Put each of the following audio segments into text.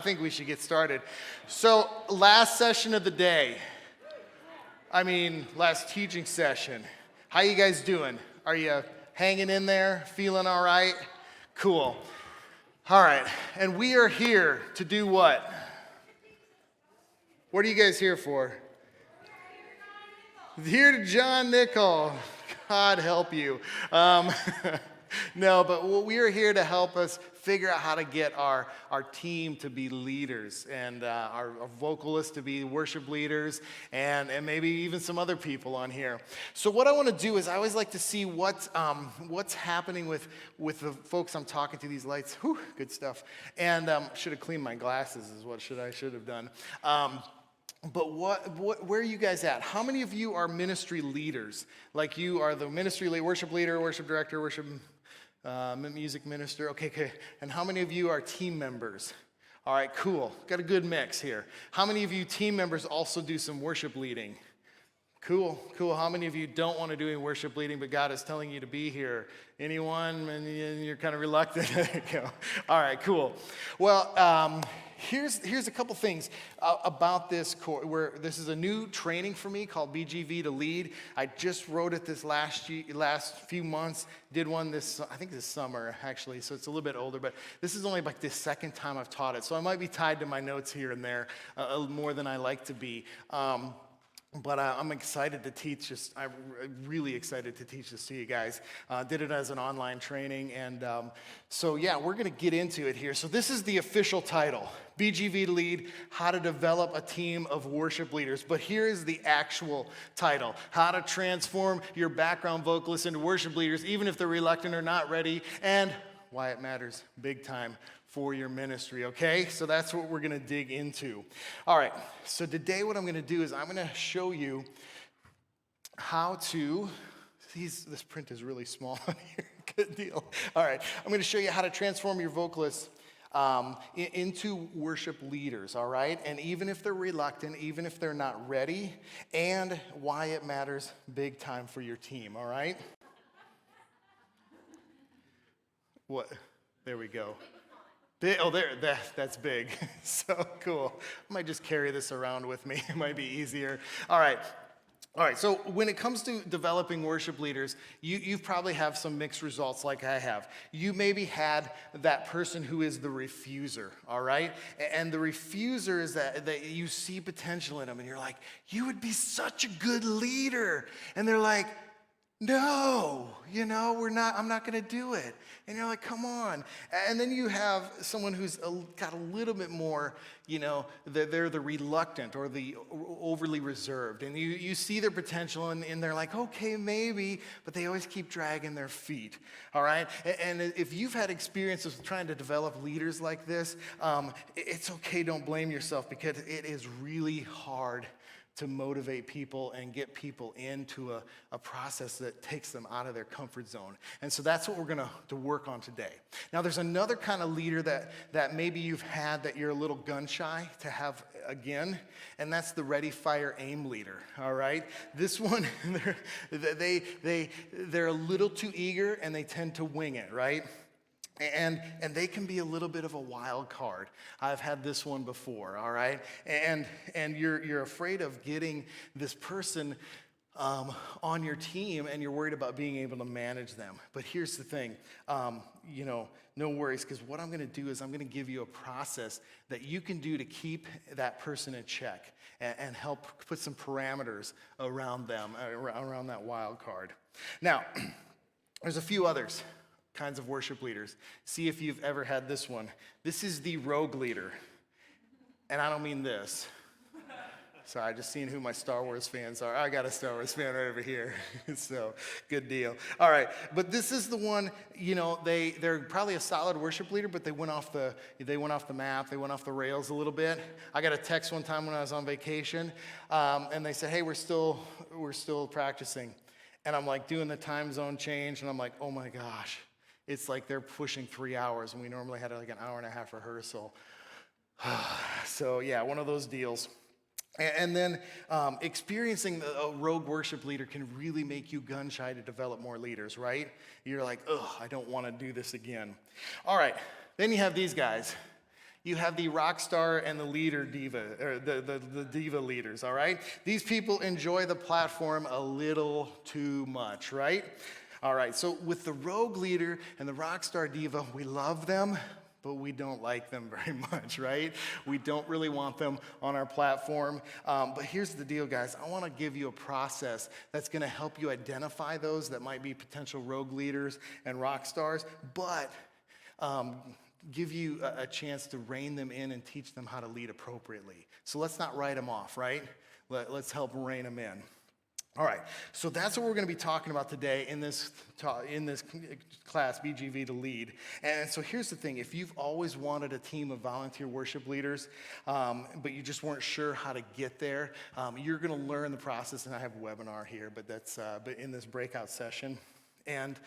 I think we should get started. So, last session of the day. Last teaching session. How you guys doing? Are you hanging in there? Feeling all right? Cool. All right. And we are here to do what? What are you guys here for? Here to Jon Nicol. God help you. No, but we are here to help us figure out how to get our team to be leaders and our vocalists to be worship leaders and maybe even some other people on here. So what I want to do is I always like to see what's happening with the folks I'm talking to. These lights, whew, good stuff. And should have cleaned my glasses is what I should have done. But where are you guys at? How many of you are ministry leaders? Like you are the ministry leader, worship director, worship music minister. Okay. And how many of you are team members? All right, cool. Got a good mix here. How many of you team members also do some worship leading? Cool. How many of you don't want to do any worship leading, but God is telling you to be here? Anyone? And you're kind of reluctant? There you go. All right, cool. Well, here's a couple things about this course. This is a new training for me called BGV to Lead. I just wrote it this last few months. Did one this summer actually, so it's a little bit older. But this is only like the second time I've taught it, so I might be tied to my notes here and there more than I like to be. But I'm excited to teach this. I'm really excited to teach this to you guys. Did it as an online training. And so, we're going to get into it here. So this is the official title, BGV to Lead, How to Develop a Team of Worship Leaders. But here is the actual title, How to Transform Your Background Vocalists into Worship Leaders, even if they're reluctant or not ready, and why it matters big time for your ministry, okay? So that's what we're going to dig into. All right, so today what I'm going to do is I'm going to show you how to, this print is really small on here, good deal. All right, I'm going to show you how to transform your vocalists into worship leaders, all right? And even if they're reluctant, even if they're not ready, and why it matters big time for your team, all right? What? There we go. That's big. So cool. I might just carry this around with me. It might be easier. All right. So when it comes to developing worship leaders, you probably have some mixed results like I have. You maybe had that person who is the refuser, all right? And the refuser is that you see potential in them, and you're like, you would be such a good leader. And they're like, no, I'm not going to do it. And you're like, come on. And then you have someone who's got a little bit more, they're the reluctant or the overly reserved. And you see their potential and they're like, okay, maybe, but they always keep dragging their feet, all right? And if you've had experiences with trying to develop leaders like this, it's okay, don't blame yourself, because it is really hard to motivate people and get people into a process that takes them out of their comfort zone. And so that's what we're going to work on today. Now, there's another kind of leader that maybe you've had that you're a little gun shy to have again, and that's the ready, fire, aim leader, all right? This one, they're a little too eager, and they tend to wing it, right? And they can be a little bit of a wild card. I've had this one before, all right? And you're afraid of getting this person on your team, and you're worried about being able to manage them. But here's the thing, no worries, because what I'm going to do is I'm going to give you a process that you can do to keep that person in check and help put some parameters around them, around that wild card. Now, there's a few others. Kinds of worship leaders. See if you've ever had this one. This is the rogue leader. And I don't mean this. Sorry, just seeing who my Star Wars fans are. I got a Star Wars fan right over here. So, good deal. All right, but this is the one, they're probably a solid worship leader, but they went off the map, they went off the rails a little bit. I got a text one time when I was on vacation, and they said, hey, we're still practicing. And I'm like doing the time zone change, and I'm like, oh my gosh. It's like they're pushing 3 hours, and we normally had like an hour and a half rehearsal. So one of those deals. And then experiencing a rogue worship leader can really make you gun shy to develop more leaders, right? You're like, I don't want to do this again. All right, then you have these guys. You have the rock star and the leader diva, or the diva leaders, all right? These people enjoy the platform a little too much, right? All right, so with the rogue leader and the rock star diva, we love them, but we don't like them very much, right? We don't really want them on our platform. But here's the deal, guys. I want to give you a process that's going to help you identify those that might be potential rogue leaders and rock stars, but give you a chance to rein them in and teach them how to lead appropriately. So let's not write them off, right? Let's help rein them in. All right, so that's what we're going to be talking about today in this class, BGV to Lead. And so here's the thing. If you've always wanted a team of volunteer worship leaders, but you just weren't sure how to get there, you're going to learn the process. And I have a webinar here, but that's in this breakout session. And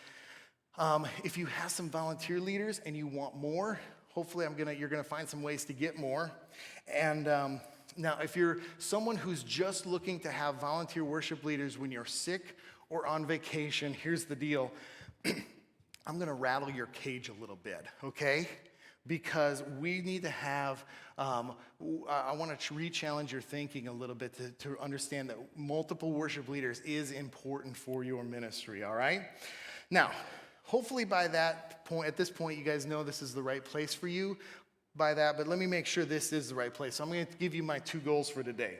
if you have some volunteer leaders and you want more, hopefully you're gonna find some ways to get more. And now, if you're someone who's just looking to have volunteer worship leaders when you're sick or on vacation, here's the deal. I'm gonna rattle your cage a little bit, okay? Because we need to have, I want to re-challenge your thinking a little bit to understand that multiple worship leaders is important for your ministry, all right? Now, hopefully by that point, at this point, you guys know this is the right place for you but let me make sure this is the right place. So I'm going to give you my 2 goals for today.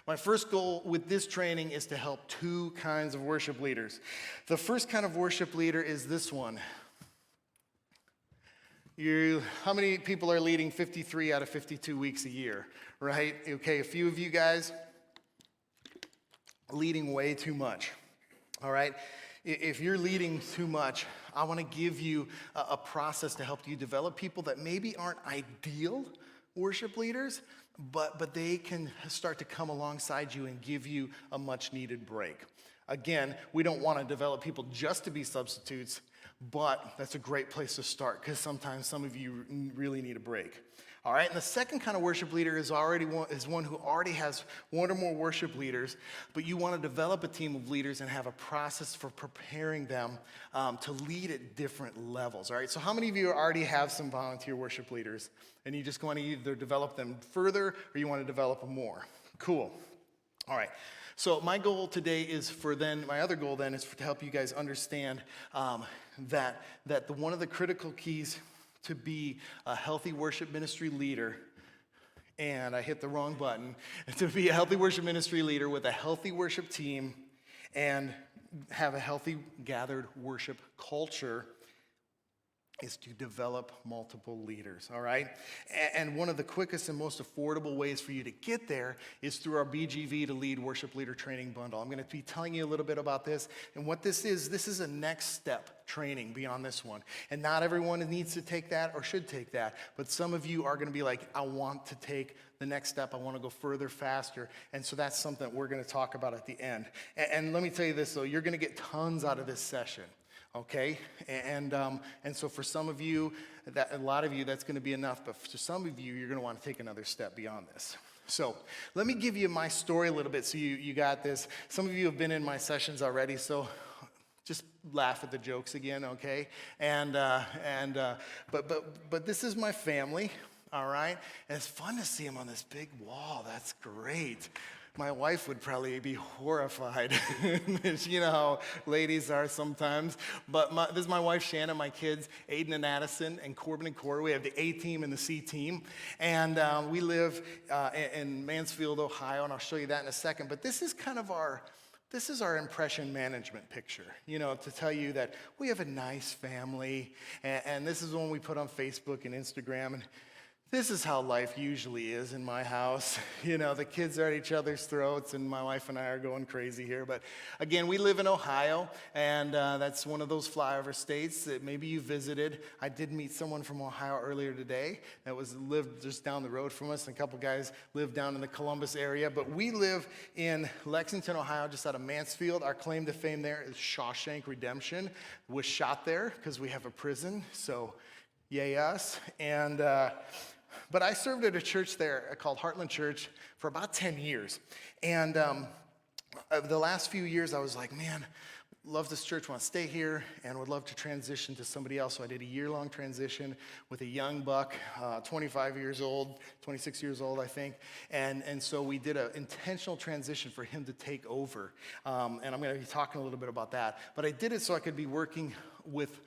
My first goal with this training is to help 2 kinds of worship leaders. The first kind of worship leader is this one. How many people are leading 53 out of 52 weeks a year, right? Okay, a few of you guys leading way too much, all right? If you're leading too much, I want to give you a process to help you develop people that maybe aren't ideal worship leaders, but they can start to come alongside you and give you a much needed break. Again, we don't want to develop people just to be substitutes, but that's a great place to start because sometimes some of you really need a break. All right, and the second kind of worship leader is one who already has 1 or more worship leaders, but you want to develop a team of leaders and have a process for preparing them to lead at different levels. All right, so how many of you already have some volunteer worship leaders and you just want to either develop them further or you want to develop them more? Cool. All right. So my goal today is my other goal is to help you guys understand that one of the critical keys to be a healthy worship ministry leader, and I hit the wrong button, to be a healthy worship ministry leader with a healthy worship team and have a healthy gathered worship culture is to develop multiple leaders, all right? And one of the quickest and most affordable ways for you to get there is through our BGV to Lead Worship Leader Training Bundle. I'm going to be telling you a little bit about this. And what this is a next step training beyond this one. And not everyone needs to take that or should take that. But some of you are going to be like, I want to take the next step. I want to go further, faster. And so that's something that we're going to talk about at the end. And let me tell you this, though. You're going to get tons out of this session. Okay, and so for some of you, a lot of you, that's going to be enough. But for some of you, you're going to want to take another step beyond this. So let me give you my story a little bit, so you got this. Some of you have been in my sessions already, so just laugh at the jokes again, okay? But this is my family, all right? And it's fun to see them on this big wall. That's great. My wife would probably be horrified. You know how ladies are sometimes. But this is my wife, Shannon, my kids, Aiden and Addison, and Corbin and Corey. We have the A team and the C team. And we live in Mansfield, Ohio, and I'll show you that in a second. But this is kind of our impression management picture, you know, to tell you that we have a nice family. And this is one we put on Facebook and Instagram. And this is how life usually is in my house. You know, the kids are at each other's throats, and my wife and I are going crazy here. But again, we live in Ohio, and that's one of those flyover states that maybe you visited. I did meet someone from Ohio earlier today that lived just down the road from us, and a couple guys live down in the Columbus area. But we live in Lexington, Ohio, just out of Mansfield. Our claim to fame there is Shawshank Redemption. Was shot there because we have a prison, so yay us. But I served at a church there called Heartland Church for about 10 years. And the last few years, I was like, man, love this church, want to stay here, and would love to transition to somebody else. So I did a year-long transition with a young buck, 25 years old, 26 years old, I think. And so we did an intentional transition for him to take over. And I'm going to be talking a little bit about that. But I did it so I could be working with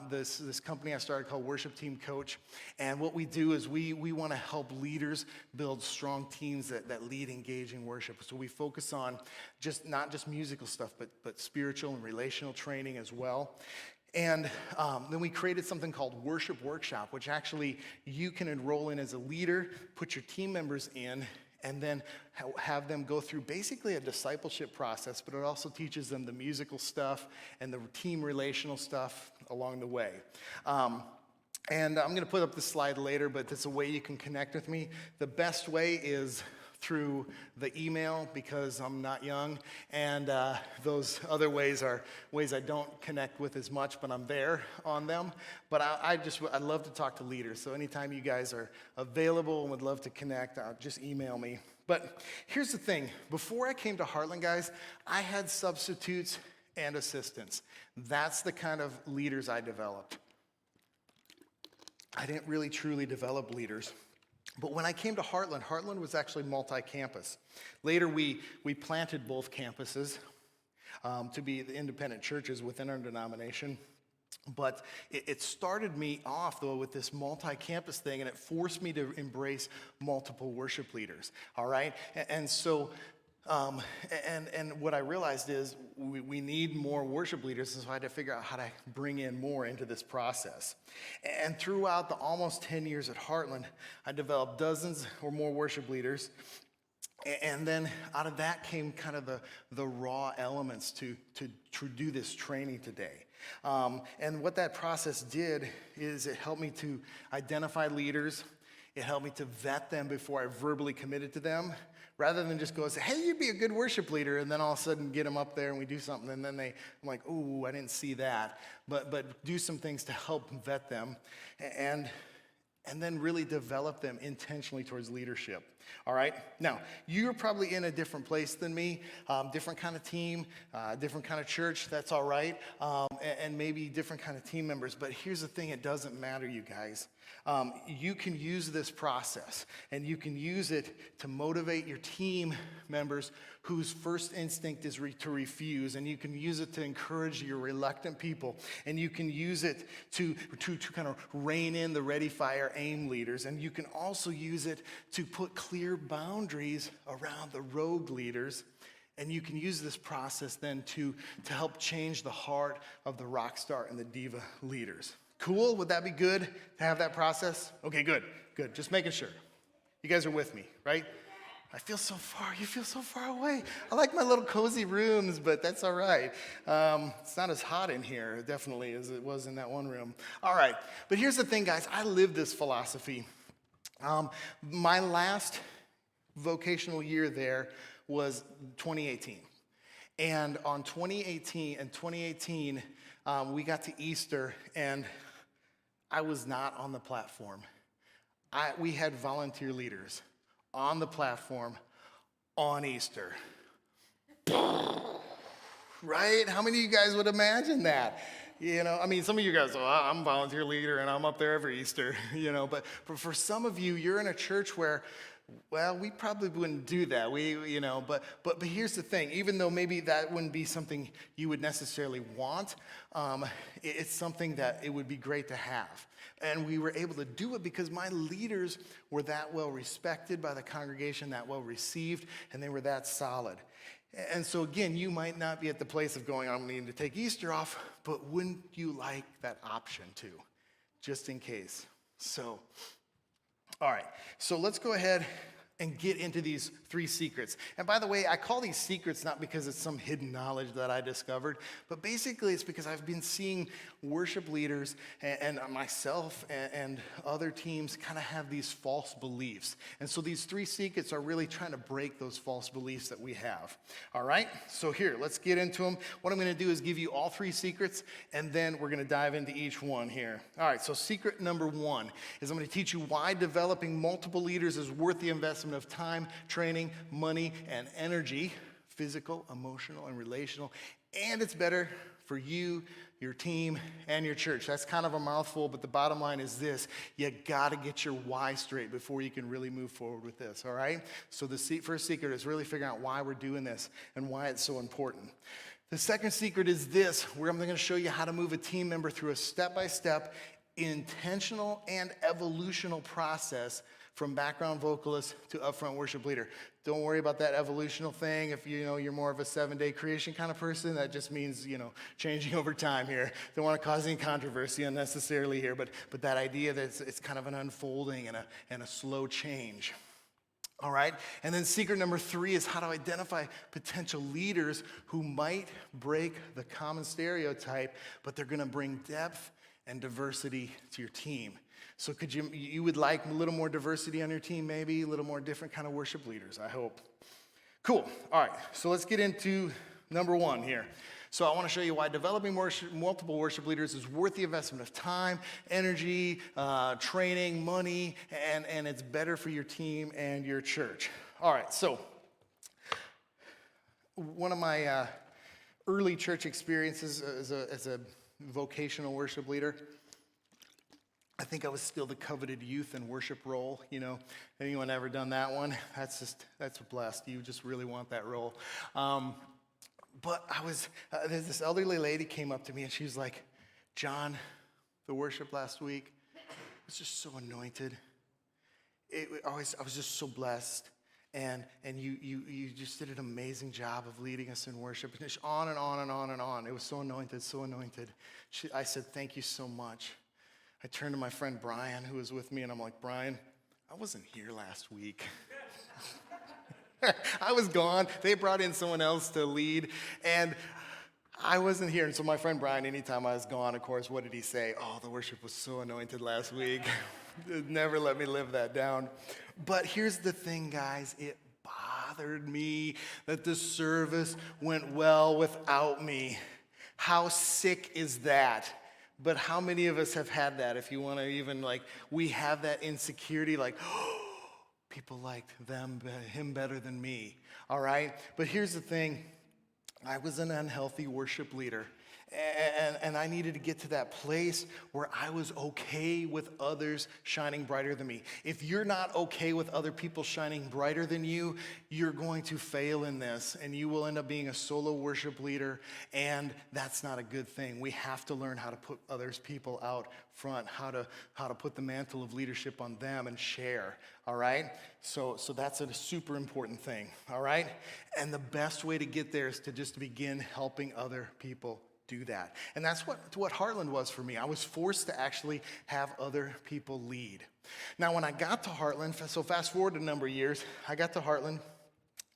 this company I started called Worship Team Coach. And what we do is we want to help leaders build strong teams that lead engaging worship. So we focus on not just musical stuff, but spiritual and relational training as well. And then we created something called Worship Workshop, which actually you can enroll in as a leader, put your team members in, and then have them go through basically a discipleship process, but it also teaches them the musical stuff and the team relational stuff along the way. And I'm going to put up this slide later, but it's a way you can connect with me. The best way is through the email, because I'm not young, and those other ways are ways I don't connect with as much, but I'm there on them. But I'd love to talk to leaders, so anytime you guys are available and would love to connect, just email me. But here's the thing, before I came to Heartland, guys, I had substitutes and assistants. That's the kind of leaders I developed. I didn't really truly develop leaders. But when I came to Heartland, Heartland was actually multi-campus. Later, we planted both campuses to be the independent churches within our denomination. But it started me off, though, with this multi-campus thing, and it forced me to embrace multiple worship leaders, all right? And so, and what I realized is we need more worship leaders, and so I had to figure out how to bring in more into this process. And throughout the almost 10 years at Heartland, I developed dozens or more worship leaders. And then out of that came kind of the raw elements to do this training today. And what that process did is it helped me to identify leaders. It helped me to vet them before I verbally committed to them, rather than just go and say, hey, you'd be a good worship leader, and then all of a sudden get them up there and we do something, and then I'm like, ooh, I didn't see that. But do some things to help vet them, and then really develop them intentionally towards leadership. All right? Now, you're probably in a different place than me, different kind of team, different kind of church, that's all right, and maybe different kind of team members. But here's the thing, it doesn't matter, you guys. You can use this process, and you can use it to motivate your team members whose first instinct is to refuse, and you can use it to encourage your reluctant people, and you can use it to kind of rein in the ready, fire, aim leaders, and you can also use it to put clear boundaries around the rogue leaders, and you can use this process then to help change the heart of the rock star and the diva leaders. Cool? Would that be good to have that process? Okay, good. Just making sure. You guys are with me, right? I feel so far. You feel so far away. I like my little cozy rooms, but that's all right. It's not as hot in here, definitely, as it was in that one room. All right. But here's the thing, guys. I live this philosophy. My last vocational year there was 2018. And on 2018, we got to Easter, and I was not on the platform. We had volunteer leaders on the platform on Easter. Right? How many of you guys would imagine that? You know, I mean, some of you guys, I'm a volunteer leader and I'm up there every Easter, but for some of you, you're in a church where, well, we probably wouldn't do that. But here's the thing, even though maybe that wouldn't be something you would necessarily want, it's something that it would be great to have. And we were able to do it because my leaders were that well respected by the congregation, that well received, and they were that solid. And so again, you might not be at the place of going, I'm needing to take Easter off, but wouldn't you like that option too, just in case? So, all right, so let's go ahead and get into these 3 secrets. And by the way, I call these secrets not because it's some hidden knowledge that I discovered, but basically it's because I've been seeing worship leaders and myself and other teams kind of have these false beliefs. And so these 3 secrets are really trying to break those false beliefs that we have. All right, so here, let's get into them. What I'm going to do is give you all 3 secrets, and then we're going to dive into each one here. All right, so secret number 1 is I'm going to teach you why developing multiple leaders is worth the investment of time, training, money, and energy, physical, emotional, and relational, and it's better for you, your team, and your church. That's kind of a mouthful, but the bottom line is this: you gotta get your why straight before you can really move forward with this, all right? So the first secret is really figuring out why we're doing this and why it's so important. The second secret is this, where I'm gonna show you how to move a team member through a step-by-step, intentional and evolutional process from background vocalist to upfront worship leader. Don't worry about that evolutional thing. If you're more of a 7-day creation kind of person, that just means, changing over time here. Don't want to cause any controversy unnecessarily here, but that idea that it's kind of an unfolding and a slow change. All right? And then secret number 3 is how to identify potential leaders who might break the common stereotype, but they're going to bring depth and diversity to your team. So you would like a little more diversity on your team, maybe a little more different kind of worship leaders, I hope. Cool. All right, so let's get into number 1 here. So I want to show you why developing multiple worship leaders is worth the investment of time, energy, training, money, and it's better for your team and your church. All right, so one of my early church experiences as a vocational worship leader, I think I was still the coveted youth and worship role. Anyone ever done that one? That's blessed. You just really want that role. But there's this elderly lady came up to me and she was like, "Jon, the worship last week was just so anointed. I was just so blessed. And you just did an amazing job of leading us in worship." And just on and on and on and on. It was so anointed, so anointed. I said, "Thank you so much." I turned to my friend Brian, who was with me, and I'm like, "Brian, I wasn't here last week." I was gone. They brought in someone else to lead, and I wasn't here. And so my friend Brian, anytime I was gone, of course, what did he say? "Oh, the worship was so anointed last week." Never let me live that down. But here's the thing, guys. It bothered me that the service went well without me. How sick is that? But how many of us have had that? If you want to even we have that insecurity, people liked him better than me. All right? But here's the thing. I was an unhealthy worship leader. And I needed to get to that place where I was okay with others shining brighter than me. If you're not okay with other people shining brighter than you, you're going to fail in this, and you will end up being a solo worship leader, and that's not a good thing. We have to learn how to put others people out front, how to put the mantle of leadership on them and share, all right? So that's a super important thing, all right? And the best way to get there is to just begin helping other people do that. And that's what Heartland was for me. I was forced to actually have other people lead. Now, when I got to Heartland, so fast forward a number of years, I got to Heartland,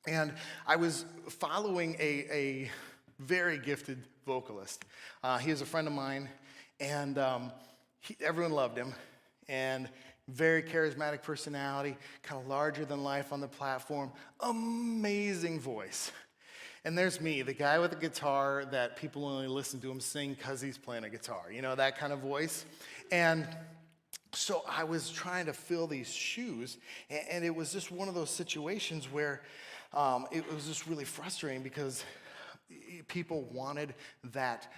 and I was following a very gifted vocalist. He was a friend of mine, and everyone loved him, and very charismatic personality, kind of larger than life on the platform, amazing voice. And there's me, the guy with the guitar that people only listen to him sing because he's playing a guitar, that kind of voice. And so I was trying to fill these shoes, and it was just one of those situations where it was just really frustrating because people wanted that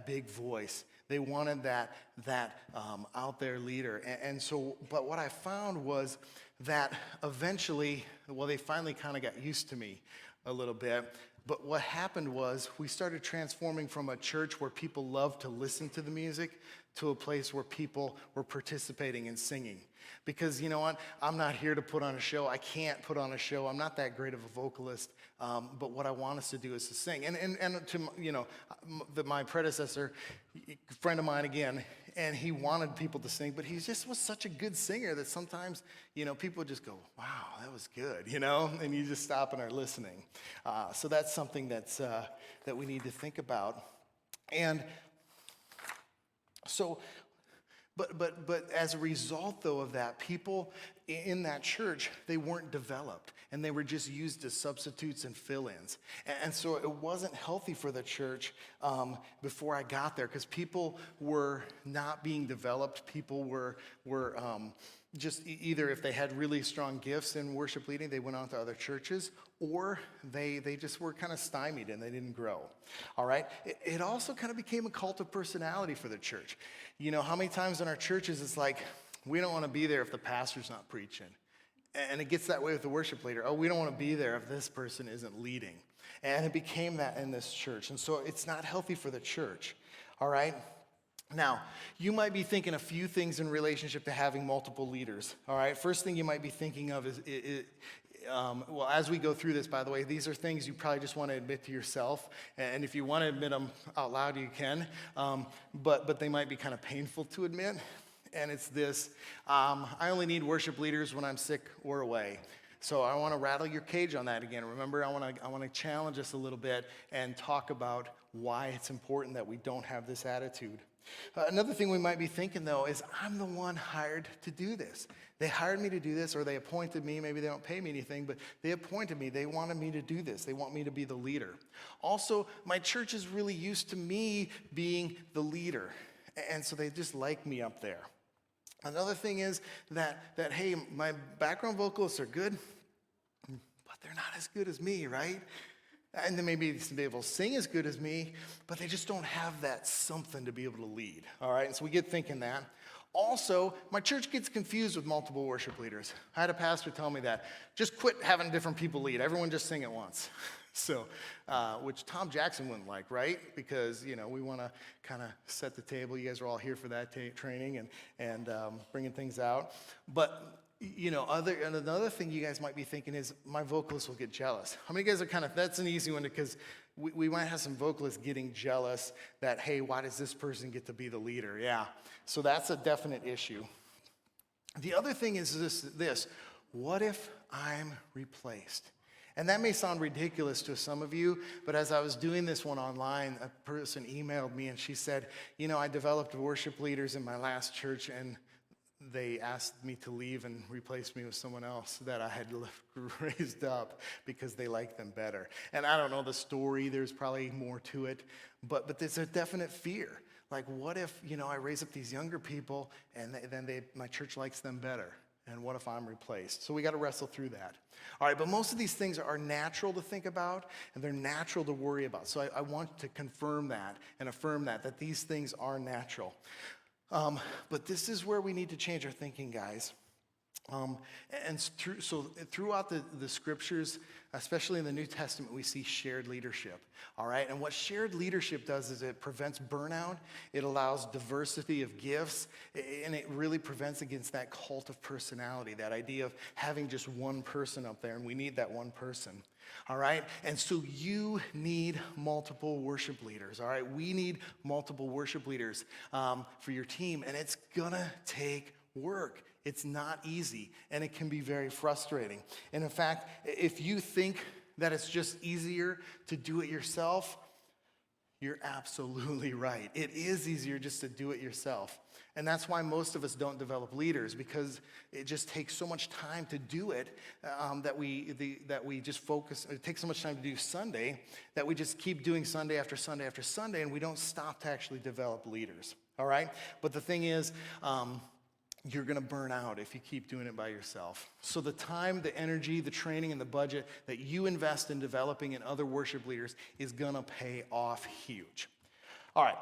big voice. They wanted that out there leader. And so, but what I found was that eventually, they finally kind of got used to me a little bit. But what happened was we started transforming from a church where people loved to listen to the music to a place where people were participating and singing. Because you know what? I'm not here to put on a show. I can't put on a show. I'm not that great of a vocalist. But what I want us to do is to sing. And to, my predecessor, friend of mine again, and he wanted people to sing, but he just was such a good singer that sometimes, people just go, "Wow, that was good," and you just stop and are listening. So that's something that we need to think about. And so, but as a result, though, of that, people in that church, they weren't developed, and they were just used as substitutes and fill-ins. And so it wasn't healthy for the church before I got there, because people were not being developed. People were just either if they had really strong gifts in worship leading, they went on to other churches, or they just were kind of stymied and they didn't grow. All right? It also kind of became a cult of personality for the church. You know, how many times in our churches it's like, we don't want to be there if the pastor's not preaching. And it gets that way with the worship leader. Oh, we don't want to be there if this person isn't leading. And it became that in this church. And so it's not healthy for the church. All right? Now, you might be thinking a few things in relationship to having multiple leaders. All right? First thing you might be thinking of is, well, as we go through this, by the way, these are things you probably just want to admit to yourself. And if you want to admit them out loud, you can. But they might be kind of painful to admit. And it's this: I only need worship leaders when I'm sick or away. So I want to rattle your cage on that again. Remember, I want to challenge us a little bit and talk about why it's important that we don't have this attitude. Another thing we might be thinking, though, is I'm the one hired to do this. They hired me to do this, or they appointed me. Maybe they don't pay me anything, but they appointed me. They wanted me to do this. They want me to be the leader. Also, my church is really used to me being the leader, and so they just like me up there. Another thing is that hey, my background vocalists are good, but they're not as good as me, right? And then maybe some people sing as good as me, but they just don't have that something to be able to lead, all right? And so we get thinking that. Also, my church gets confused with multiple worship leaders. I had a pastor tell me that. Just quit having different people lead. Everyone just sing at once. So, which Tom Jackson wouldn't like, right? Because, you know, we want to kind of set the table. You guys are all here for that training and bringing things out. But, you know, another thing you guys might be thinking is my vocalists will get jealous. How many of you guys are kind of, that's an easy one because we might have some vocalists getting jealous that, hey, why does this person get to be the leader? Yeah, so that's a definite issue. The other thing is this: what if I'm replaced? And that may sound ridiculous to some of you, but as I was doing this one online, a person emailed me and she said, you know, I developed worship leaders in my last church and they asked me to leave and replace me with someone else that I had raised up because they liked them better. And I don't know the story, there's probably more to it, but there's a definite fear. Like, what if, you know, I raise up these younger people and my church likes them better? And what if I'm replaced? So we got to wrestle through that. All right, but most of these things are natural to think about, and they're natural to worry about. So I want to confirm that and affirm that these things are natural. But this is where we need to change our thinking, guys. So throughout the scriptures, especially in the New Testament, we see shared leadership, all right? And what shared leadership does is it prevents burnout, it allows diversity of gifts, and it really prevents against that cult of personality, that idea of having just one person up there, and we need that one person, all right? And so you need multiple worship leaders, all right? We need multiple worship leaders for your team, and it's gonna take work. It's not easy, and it can be very frustrating. And in fact, if you think that it's just easier to do it yourself, you're absolutely right. It is easier just to do it yourself. And that's why most of us don't develop leaders, because it just takes so much time to do it that we just focus. It takes so much time to do Sunday that we just keep doing Sunday after Sunday after Sunday, and we don't stop to actually develop leaders, all right? But the thing is, you're going to burn out if you keep doing it by yourself. So the time, the energy, the training, and the budget that you invest in developing in other worship leaders is going to pay off huge. All right,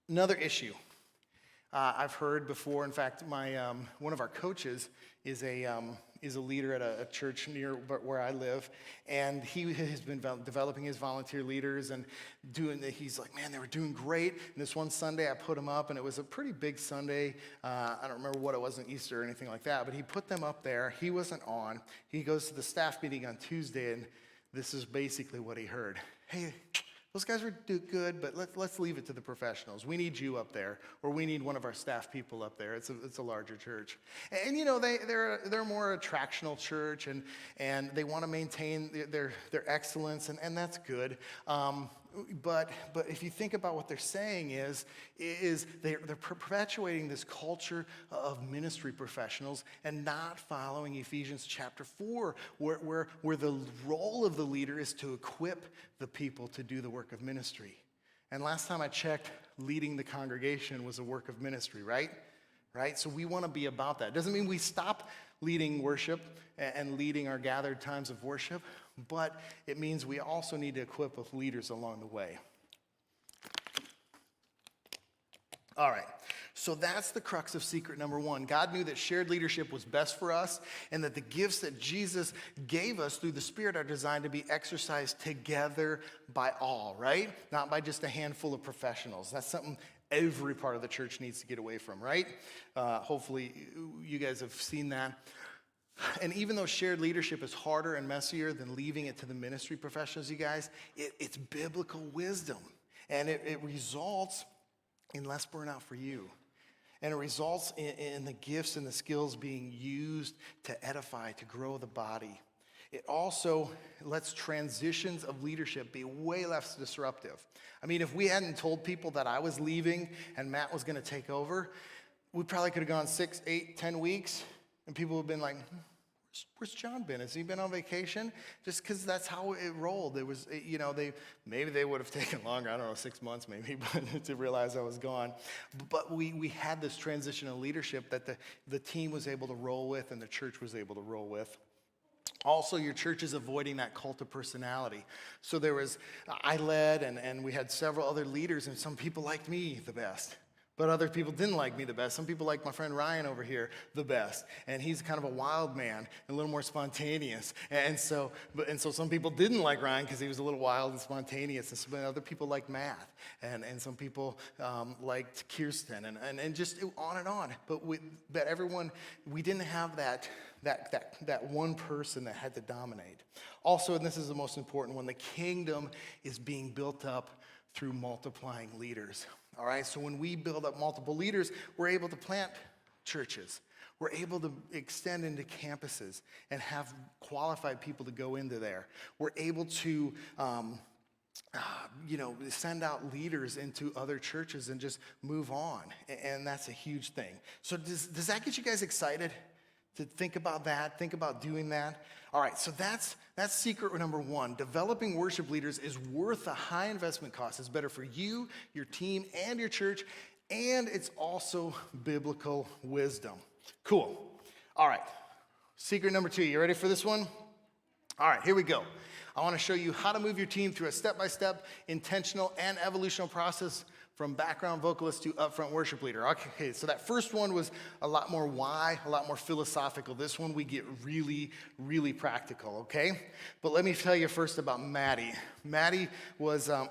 another issue. I've heard before, in fact, one of our coaches is a leader at a church near where I live, and he has been developing his volunteer leaders and he's like, man, they were doing great. And this one Sunday I put them up, and it was a pretty big Sunday. I don't remember what it was, an Easter or anything like that, but he put them up there. He wasn't on. He goes to the staff meeting on Tuesday, and this is basically what he heard. Hey, those guys were good, but let's leave it to the professionals. We need you up there, or we need one of our staff people up there. It's a larger church, and you know they're a more attractional church, and they want to maintain their excellence, and that's good. But if you think about what they're saying is they're perpetuating this culture of ministry professionals and not following Ephesians chapter 4, where the role of the leader is to equip the people to do the work of ministry. And last time I checked, leading the congregation was a work of ministry, right? right? So we want to be about that. Doesn't mean we stop leading worship and leading our gathered times of worship, but it means we also need to equip with leaders along the way. All right, so that's the crux of secret number one. God knew that shared leadership was best for us and that the gifts that Jesus gave us through the Spirit are designed to be exercised together by all, right? Not by just a handful of professionals. That's something every part of the church needs to get away from, right? Hopefully you guys have seen that. And even though shared leadership is harder and messier than leaving it to the ministry professionals, you guys, it's biblical wisdom. And it results in less burnout for you. And it results in the gifts and the skills being used to edify, to grow the body. It also lets transitions of leadership be way less disruptive. I mean, if we hadn't told people that I was leaving and Matt was going to take over, we probably could have gone 6, 8, 10 weeks, and people would have been like, where's John been? Has he been on vacation? Just because that's how it rolled. It was, maybe they would have taken longer, I don't know, 6 months maybe, but to realize I was gone. But we had this transition of leadership that the team was able to roll with and the church was able to roll with. Also, your church is avoiding that cult of personality. So I led and we had several other leaders, and some people liked me the best. But other people didn't like me the best. Some people like my friend Ryan over here the best. And he's kind of a wild man, a little more spontaneous. And so some people didn't like Ryan because he was a little wild and spontaneous. And some other people liked Matt. And some people liked Kirsten. And just on and on. But everyone, we didn't have that one person that had to dominate. Also, and this is the most important one, the kingdom is being built up through multiplying leaders. All right, so when we build up multiple leaders, we're able to plant churches. We're able to extend into campuses and have qualified people to go into there. We're able to, send out leaders into other churches and just move on. And that's a huge thing. So does that get you guys excited to think about that, think about doing that? All right, so that's secret number one. Developing worship leaders is worth a high investment cost. It's better for you, your team, and your church, and it's also biblical wisdom. Cool. All right, secret number two. You ready for this one? All right, here we go. I want to show you how to move your team through a step-by-step, intentional, and evolutional process from background vocalist to upfront worship leader. Okay, so that first one was a lot more why, a lot more philosophical. This one we get really, really practical, okay? But let me tell you first about Maddie. Maddie was the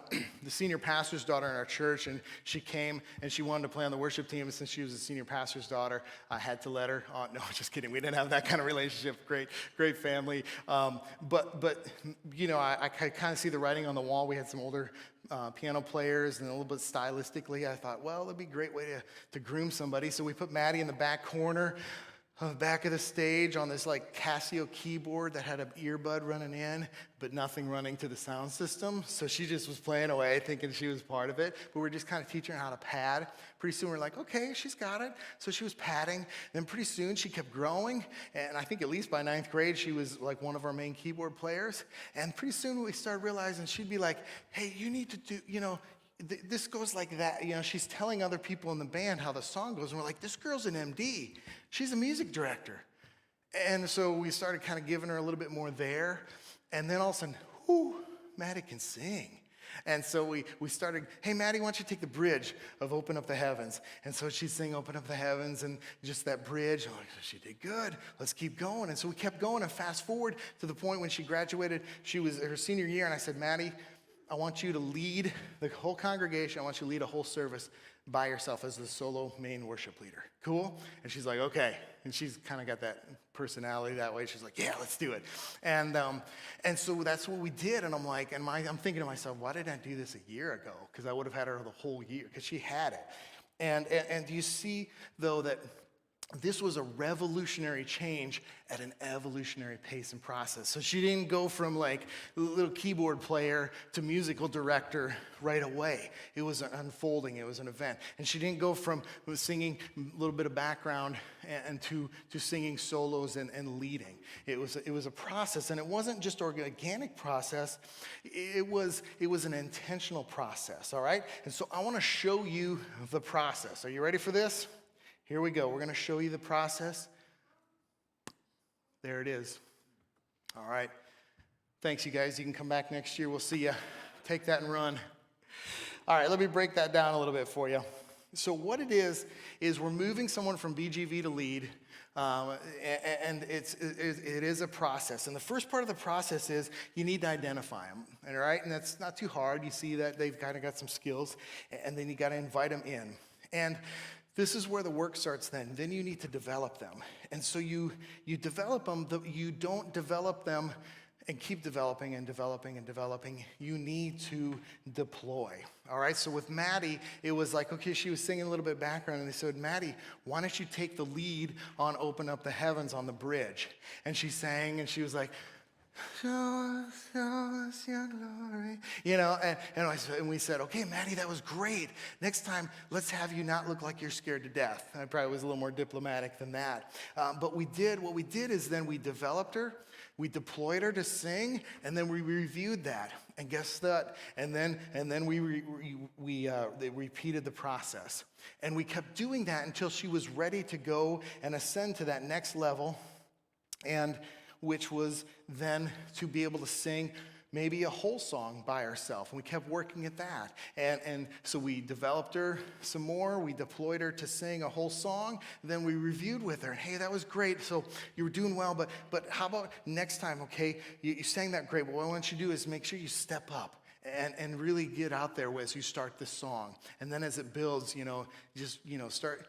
senior pastor's daughter in our church, and she came and she wanted to play on the worship team. And since she was a senior pastor's daughter, I had to let her. No, just kidding. We didn't have that kind of relationship. Great family. But I kind of see the writing on the wall. We had some older piano players, and a little bit stylistically, I thought, well, it'd be a great way to groom somebody. So we put Maddie in the back corner, on the back of the stage, on this like Casio keyboard that had an earbud running in, but nothing running to the sound system. So she just was playing away, thinking she was part of it. But we're just kind of teaching her how to pad. Pretty soon we're like, okay, she's got it. So she was padding. Then pretty soon she kept growing. And I think at least by 9th grade, she was like one of our main keyboard players. And pretty soon we started realizing she'd be like, hey, you need to do, this goes like that. She's telling other people in the band how the song goes. And we're like, this girl's an MD. She's a music director. And so we started kind of giving her a little bit more there. And then all of a sudden, Maddie can sing. And so we started, hey, Maddie, why don't you take the bridge of Open Up the Heavens? And so she'd sing Open Up the Heavens and just that bridge. Oh, she did good. Let's keep going. And so we kept going and fast forward to the point when she graduated. She was her senior year, and I said, Maddie, I want you to lead the whole congregation. I want you to lead a whole service by yourself as the solo main worship leader. Cool? And she's like, okay. And she's kind of got that personality that way. She's like, yeah, let's do it. And so that's what we did. And I'm like, I'm thinking to myself, why didn't I do this a year ago? Because I would have had her the whole year, because she had it. And do you see, though, that this was a revolutionary change at an evolutionary pace and process. So she didn't go from like little keyboard player to musical director right away. It was an unfolding, it was an event. And she didn't go from singing a little bit of background and to singing solos and leading. It was a process, and it wasn't just an organic process. It was an intentional process, all right? And so I want to show you the process. Are you ready for this? Here we go. We're going to show you the process. There it is. All right. Thanks, you guys. You can come back next year. We'll see you. Take that and run. All right, let me break that down a little bit for you. So what it is we're moving someone from BGV to lead, and it is a process. And the first part of the process is you need to identify them, all right? And that's not too hard. You see that they've kind of got some skills, and then you got to invite them in. And this is where the work starts then. Then you need to develop them. And so you develop them. You don't develop them and keep developing and developing and developing. You need to deploy, all right? So with Maddie, it was like, okay, she was singing a little bit of background, and they said, Maddie, why don't you take the lead on Open Up the Heavens on the bridge? And she sang, and she was like, show us your glory. You know, and we said, okay, Maddie, that was great. Next time, let's have you not look like you're scared to death. I probably was a little more diplomatic than that. But what we did is then we developed her, we deployed her to sing, and then we reviewed that. And guess that? And then they repeated the process. And we kept doing that until she was ready to go and ascend to that next level, and which was then to be able to sing maybe a whole song by herself. And we kept working at that. And so we developed her some more. We deployed her to sing a whole song. Then we reviewed with her. And, hey, that was great. So you were doing well. But how about next time, okay? You sang that great. But what I want you to do is make sure you step up and really get out there as you start this song. And then as it builds, just, start,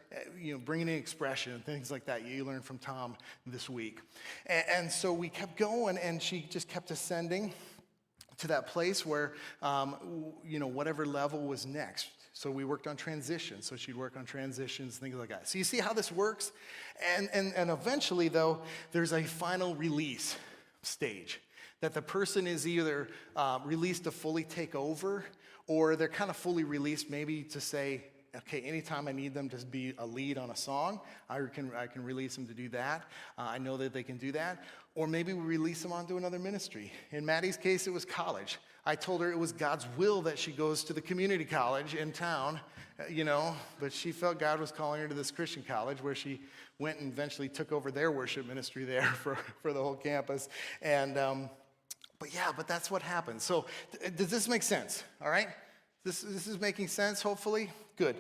bringing in expression and things like that. You learned from Tom this week. And so we kept going, and she just kept ascending to that place where, whatever level was next. So we worked on transitions. So she'd work on transitions, things like that. So you see how this works? And eventually, though, there's a final release stage that the person is either released to fully take over, or they're kind of fully released maybe to say, okay, anytime I need them to be a lead on a song, I can release them to do that. I know that they can do that. Or maybe we release them onto another ministry. In Maddie's case, it was college. I told her it was God's will that she goes to the community college in town, but she felt God was calling her to this Christian college, where she went and eventually took over their worship ministry there for the whole campus. And but that's what happened. So does this make sense? All right? This is making sense, hopefully? Good.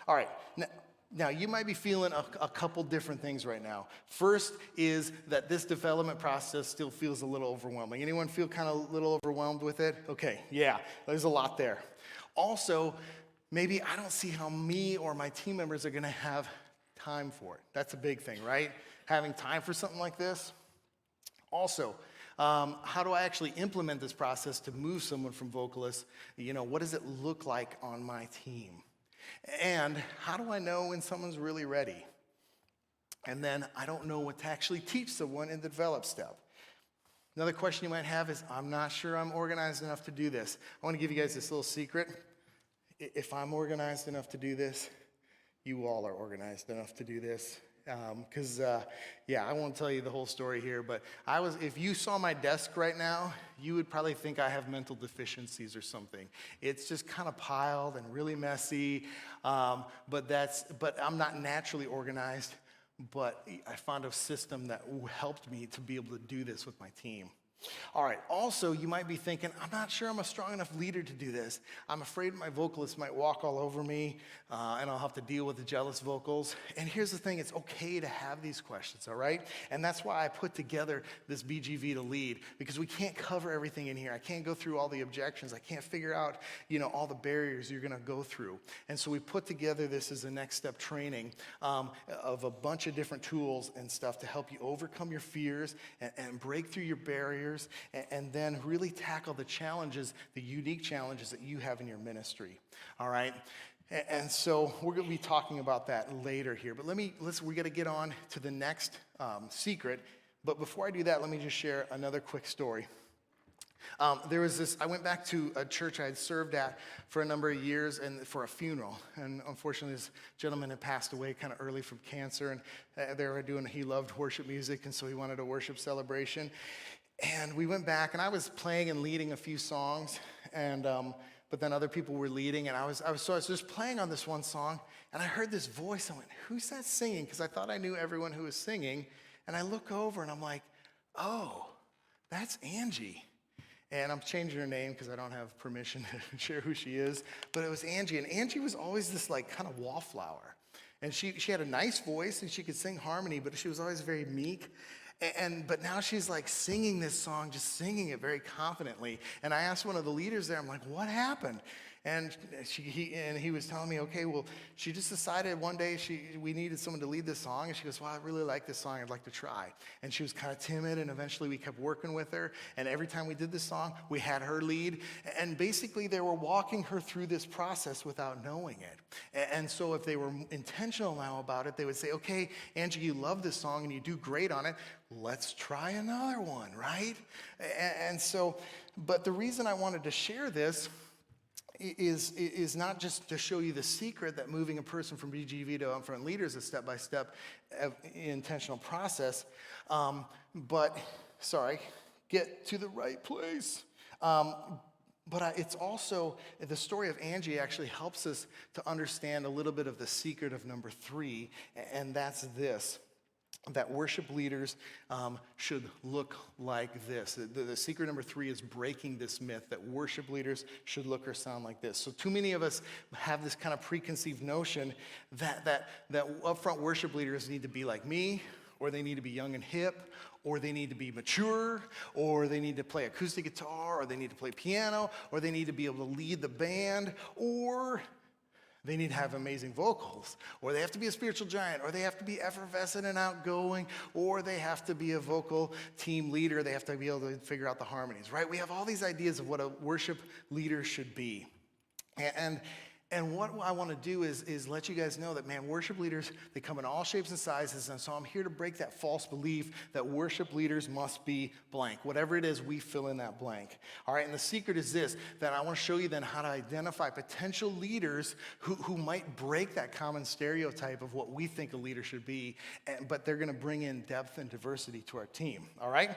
All right. Now, you might be feeling a couple different things right now. First is that this development process still feels a little overwhelming. Anyone feel kind of a little overwhelmed with it? Okay, yeah, there's a lot there. Also, maybe I don't see how me or my team members are going to have time for it. That's a big thing, right? Having time for something like this. Also, how do I actually implement this process to move someone from vocalist? What does it look like on my team? And how do I know when someone's really ready? And then I don't know what to actually teach someone in the develop step. Another question you might have is, I'm not sure I'm organized enough to do this. I want to give you guys this little secret. If I'm organized enough to do this, you all are organized enough to do this. I won't tell you the whole story here, but if you saw my desk right now, you would probably think I have mental deficiencies or something. It's just kind of piled and really messy, but I'm not naturally organized, but I found a system that helped me to be able to do this with my team. All right, also, you might be thinking, I'm not sure I'm a strong enough leader to do this. I'm afraid my vocalist might walk all over me, and I'll have to deal with the jealous vocals. And here's the thing, it's okay to have these questions, all right? And that's why I put together this BGV to lead, because we can't cover everything in here. I can't go through all the objections. I can't figure out, all the barriers you're gonna go through. And so we put together this as a next step training of a bunch of different tools and stuff to help you overcome your fears and break through your barriers, and then really tackle the challenges, the unique challenges that you have in your ministry, all right? And so we're going to be talking about that later here. But we got to get on to the next secret. But before I do that, let me just share another quick story. There was this, I went back to a church I had served at for a number of years and for a funeral. And unfortunately, this gentleman had passed away kind of early from cancer. And he loved worship music, and so he wanted a worship celebration. And we went back, and I was playing and leading a few songs, and but then other people were leading, and I was just playing on this one song, and I heard this voice. I went, "Who's that singing?" Because I thought I knew everyone who was singing, and I look over, and I'm like, "Oh, that's Angie." And I'm changing her name because I don't have permission to share who she is, but it was Angie, and Angie was always this like kind of wallflower, and she had a nice voice, and she could sing harmony, but she was always very meek. But now she's like singing this song, just singing it very confidently. And I asked one of the leaders there, I'm like, "What happened?" And he was telling me, okay, well, she just decided one day we needed someone to lead this song. And she goes, "Well, I really like this song. I'd like to try." And she was kind of timid, and eventually we kept working with her. And every time we did this song, we had her lead. And basically they were walking her through this process without knowing it. And so if they were intentional now about it, they would say, "Okay, Angie, you love this song and you do great on it. Let's try another one," right? And so, but the reason I wanted to share this is not just to show you the secret that moving a person from BGV to upfront leader is a step-by-step intentional process, get to the right place. But it's also, the story of Angie actually helps us to understand a little bit of the secret of number 3, and that's this. That worship leaders should look like this. The secret number 3 is breaking this myth that worship leaders should look or sound like this. So too many of us have this kind of preconceived notion that upfront worship leaders need to be like me, or they need to be young and hip, or they need to be mature, or they need to play acoustic guitar, or they need to play piano, or they need to be able to lead the band, or they need to have amazing vocals, or they have to be a spiritual giant, or they have to be effervescent and outgoing, or they have to be a vocal team leader. They have to be able to figure out the harmonies, right? We have all these ideas of what a worship leader should be. And what I want to do is let you guys know that, man, worship leaders, they come in all shapes and sizes, and so I'm here to break that false belief that worship leaders must be blank. Whatever it is, we fill in that blank. All right, and the secret is this, that I want to show you then how to identify potential leaders who might break that common stereotype of what we think a leader should be, but they're going to bring in depth and diversity to our team, all right?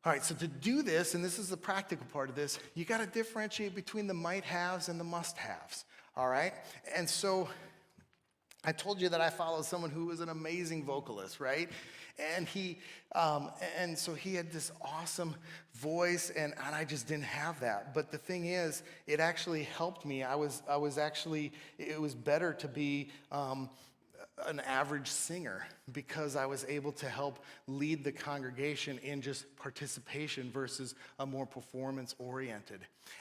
All right, so to do this, and this is the practical part of this, you got to differentiate between the might-haves and the must-haves, all right? And so I told you that I followed someone who was an amazing vocalist, right? And so he had this awesome voice, and I just didn't have that. But the thing is, it actually helped me. It was better to be an average singer because I was able to help lead the congregation in just participation versus a more performance-oriented.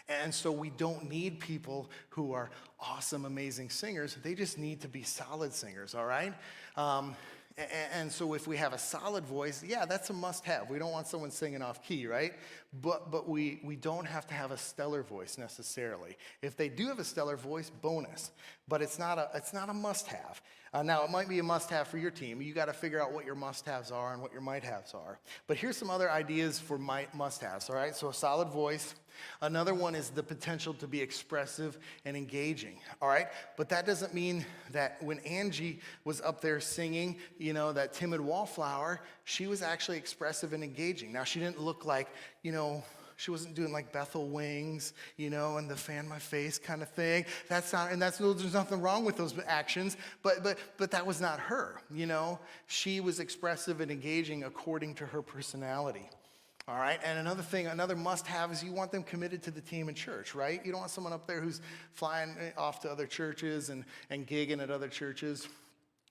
And so we don't need people who are awesome, amazing singers. They just need to be solid singers, all right? And so if we have a solid voice, yeah, that's a must-have. We don't want someone singing off key, right? But we don't have to have a stellar voice necessarily. If they do have a stellar voice, bonus. But it's not a must-have. Now, it might be a must-have for your team. You got to figure out what your must-haves are and what your might-haves are. But here's some other ideas for must-haves, all right? So a solid voice. Another one is the potential to be expressive and engaging, all right? But that doesn't mean that when Angie was up there singing, that timid wallflower, she was actually expressive and engaging. Now, she didn't look like, she wasn't doing like Bethel Wings, and the fan my face kind of thing. There's nothing wrong with those actions, but that was not her, She was expressive and engaging according to her personality. All right, and another must-have is you want them committed to the team in church, right? You don't want someone up there who's flying off to other churches and gigging at other churches.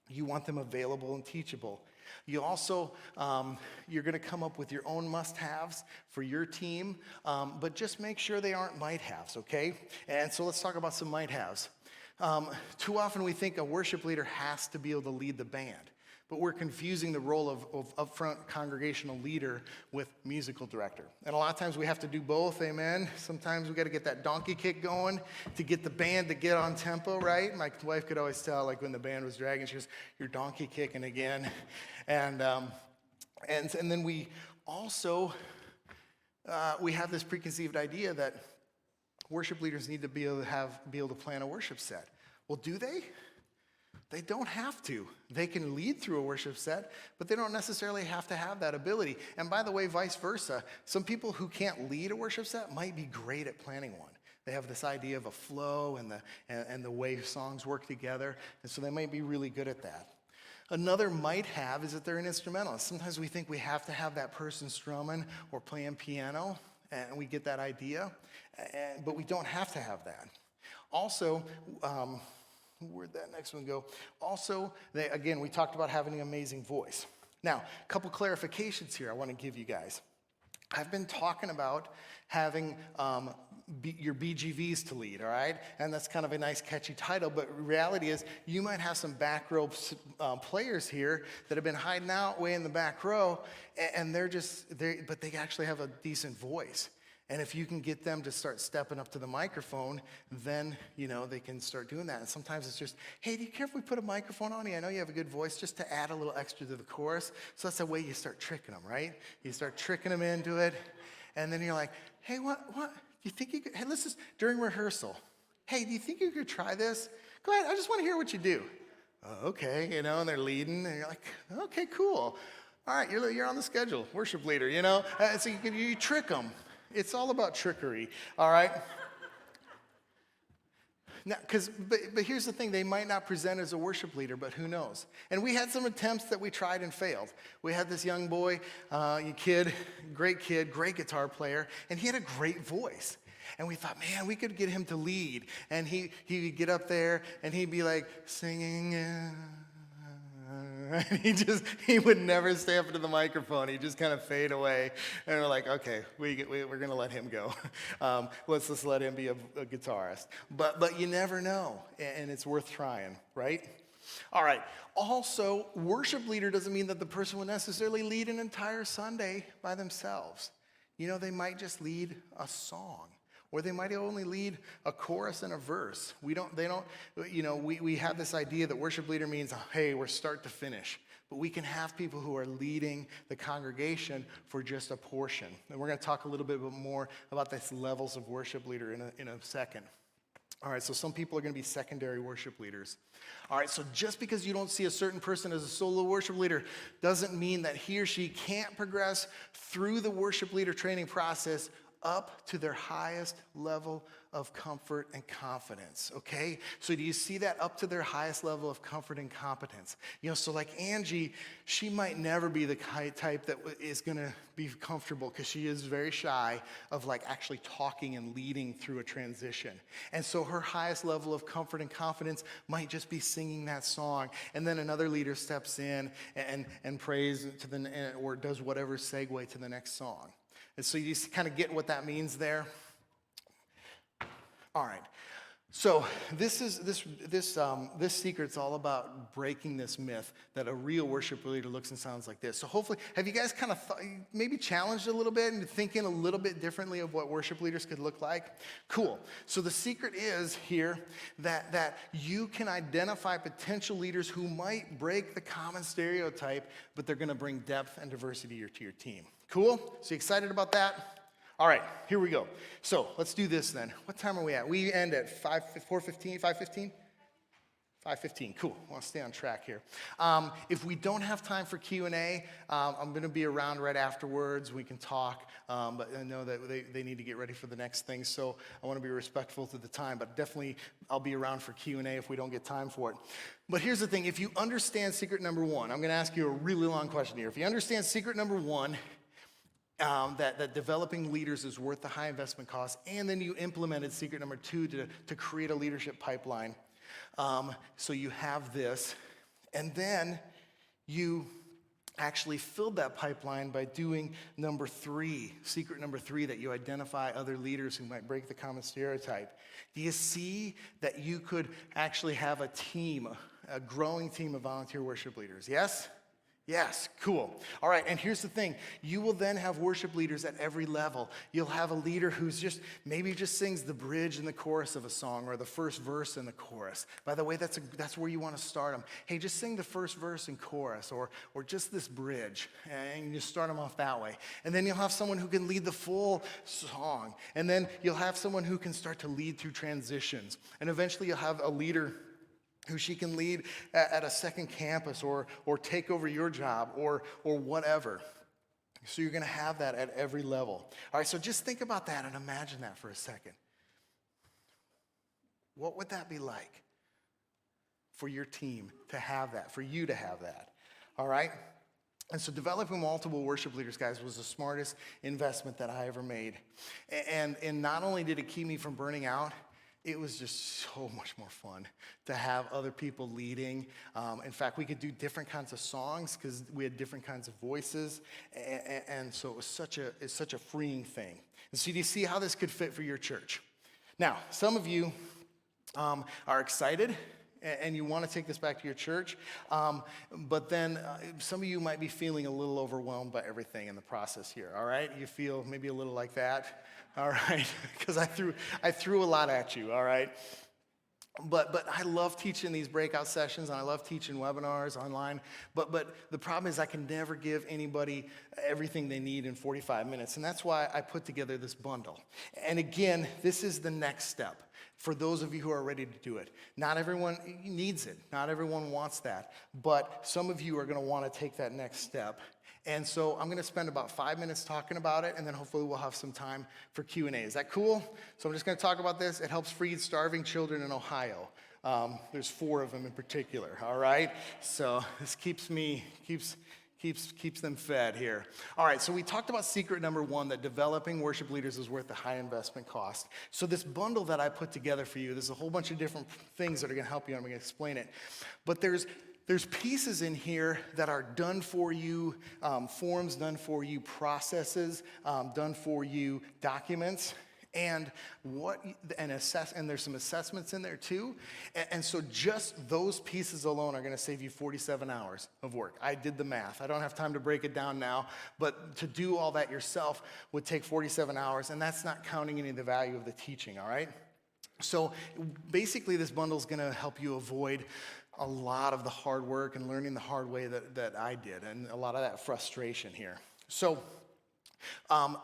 You want them available and teachable. You also, you're going to come up with your own must-haves for your team, but just make sure they aren't might-haves, okay? And so let's talk about some might-haves. Too often we think a worship leader has to be able to lead the band. But we're confusing the role of upfront congregational leader with musical director. And a lot of times we have to do both, amen? Sometimes we got to get that donkey kick going to get the band to get on tempo, right? My wife could always tell, like when the band was dragging, she goes, "You're donkey kicking again." And then we also, we have this preconceived idea that worship leaders need to be able to plan a worship set. Well, do they? They don't have to. They can lead through a worship set, but they don't necessarily have to have that ability. And by the way, vice versa. Some people who can't lead a worship set might be great at planning one. They have this idea of a flow and the way songs work together, and so they might be really good at that. Another might have is that they're an instrumentalist. Sometimes we think we have to have that person strumming or playing piano, and we get that idea, but we don't have to have that. Also, where'd that next one go? Also, again, we talked about having an amazing voice. Now, a couple clarifications here I want to give you guys. I've been talking about having your BGVs to lead, all right? And that's kind of a nice catchy title, but reality is you might have some back row players here that have been hiding out way in the back row, and but they actually have a decent voice. And if you can get them to start stepping up to the microphone, then, they can start doing that. And sometimes it's just, hey, do you care if we put a microphone on you? I know you have a good voice, just to add a little extra to the chorus. So that's the way you start tricking them, right? You start tricking them into it, and then you're like, hey, what? Do you think you could, hey, let's just, during rehearsal, hey, do you think you could try this? Go ahead, I just want to hear what you do. Okay, and they're leading, and you're like, okay, cool. All right, you're on the schedule, worship leader, so you trick them. It's all about trickery, all right? Now, but here's the thing, they might not present as a worship leader, but who knows? And we had some attempts that we tried and failed. We had this young boy, kid, great guitar player, and he had a great voice. And we thought, man, we could get him to lead. And he would get up there, and he'd be like, singing, and he would never stay up to the microphone. He'd just kind of fade away. And we're like, okay, we're going to let him go. Let's just let him be a guitarist. But you never know, and it's worth trying, right? All right. Also, worship leader doesn't mean that the person will necessarily lead an entire Sunday by themselves. They might just lead a song. Or they might only lead a chorus and a verse. We have this idea that worship leader means, hey, we're start to finish. But we can have people who are leading the congregation for just a portion. And we're going to talk a little bit more about these levels of worship leader in a second. All right, so some people are going to be secondary worship leaders. All right, so just because you don't see a certain person as a solo worship leader doesn't mean that he or she can't progress through the worship leader training process up to their highest level of comfort and confidence, okay? So do you see that, up to their highest level of comfort and competence? So like Angie, she might never be the type that is gonna be comfortable because she is very shy of like actually talking and leading through a transition. And so her highest level of comfort and confidence might just be singing that song. And then another leader steps in and prays or does whatever segue to the next song. And so you kind of get what that means there. All right. So this secret's all about breaking this myth that a real worship leader looks and sounds like this. So hopefully, have you guys kind of maybe challenged a little bit and thinking a little bit differently of what worship leaders could look like? Cool. So the secret is here that you can identify potential leaders who might break the common stereotype, but they're going to bring depth and diversity to your team. Cool? So you excited about that? All right, here we go. So let's do this then. What time are we at? We end at 4:15, 5:15? 5:15, cool. I want to stay on track here. If we don't have time for Q&A, I'm going to be around right afterwards. We can talk, but I know that they need to get ready for the next thing, so I want to be respectful to the time, but definitely I'll be around for Q&A if we don't get time for it. But here's the thing. If you understand secret number one, I'm going to ask you a really long question here. If you understand secret number one, that developing leaders is worth the high investment cost, and then you implemented secret number two to create a leadership pipeline. So you have this, and then you actually filled that pipeline by doing number three, secret number three, that you identify other leaders who might break the common stereotype. Do you see that you could actually have a team, a growing team of volunteer worship leaders? Yes? Yes, cool. All right, and here's the thing. You will then have worship leaders at every level. You'll have a leader who's maybe just sings the bridge and the chorus of a song, or the first verse and the chorus. By the way, that's where you want to start them. Hey, just sing the first verse and chorus, or just this bridge, and you start them off that way. And then you'll have someone who can lead the full song. And then you'll have someone who can start to lead through transitions. And eventually you'll have a leader who she can lead at a second campus, or take over your job, or whatever. So you're going to have that at every level. All right, so just think about that and imagine that for a second. What would that be like for your team to have that, for you to have that? All right? And so developing multiple worship leaders, guys, was the smartest investment that I ever made. And not only did it keep me from burning out, it was just so much more fun to have other people leading. In fact, we could do different kinds of songs because we had different kinds of voices. And so it's such a freeing thing. And so do you see how this could fit for your church? Now, some of you are excited and you want to take this back to your church, but then some of you might be feeling a little overwhelmed by everything in the process here, all right? You feel maybe a little like that, all right? Because I threw a lot at you, all right? But I love teaching these breakout sessions, and I love teaching webinars online, but the problem is I can never give anybody everything they need in 45 minutes, and that's why I put together this bundle. And again, this is the next step for those of you who are ready to do it. Not everyone needs it. Not everyone wants that, but some of you are going to want to take that next step. And so I'm going to spend about 5 minutes talking about it, and then hopefully we'll have some time for Q&A. Is that cool? So I'm just going to talk about this. It helps feed starving children in Ohio. There's 4 of them in particular, all right? So this keeps them fed here. All right, so we talked about secret number 1, that developing worship leaders is worth the high investment cost. So this bundle that I put together for you, there's a whole bunch of different things that are going to help you. I'm going to explain it. But there's pieces in here that are done for you, forms done for you, processes done for you, documents, and there's some assessments in there too. And so just those pieces alone are going to save you 47 hours of work. I did the math. I don't have time to break it down now, but to do all that yourself would take 47 hours, and that's not counting any of the value of the teaching, all right? So basically this bundle is going to help you avoid a lot of the hard work and learning the hard way that I did, and a lot of that frustration here. So